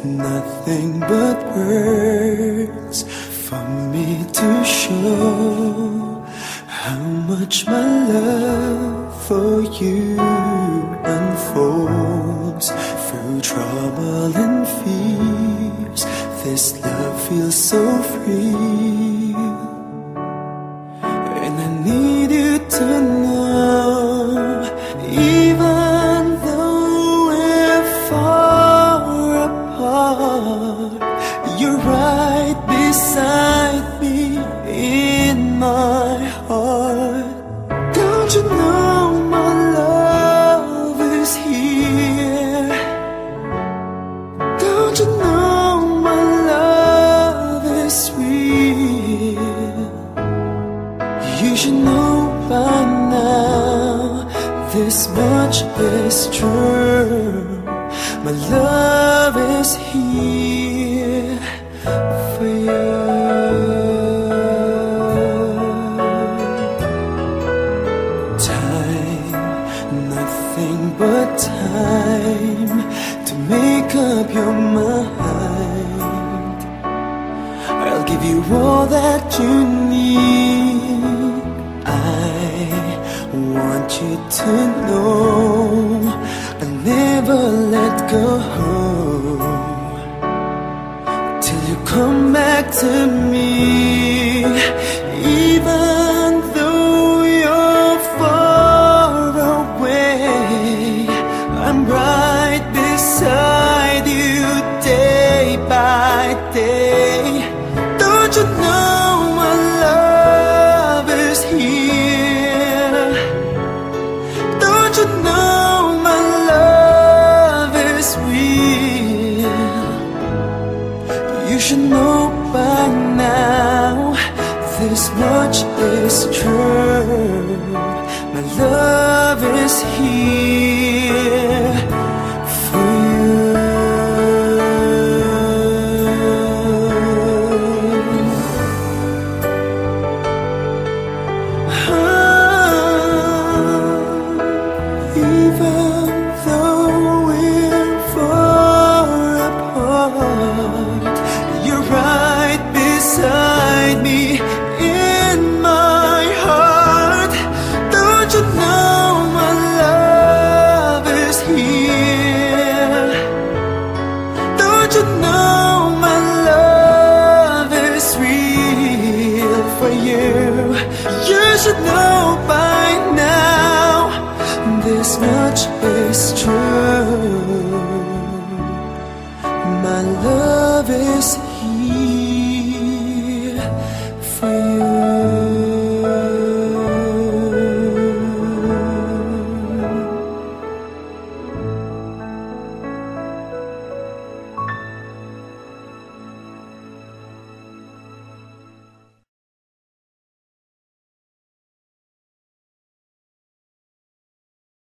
nothing but words for me to show how much my love for you unfolds through trouble and fears. This love feels so free, and I need you to know, even though we're far apart, you're right beside me in my heart. Don't you know my love is here? Don't you know my love is real? You should know by now, this much is true. My love is here for you. Time, nothing but time to make up your mind. I'll give you all that you need. I want you to know I'll never let go till you come back to me. Even though you're far away, I'm right beside you day by day. Don't you know my love is here? Don't you know my love is real? You should know by now, this much is true. My love is here for you. Even though we're far apart, you're right beside me in my heart. Don't you know my love is here? Don't you know my love is real for you? You should know by now, this much is true. My love is here for you.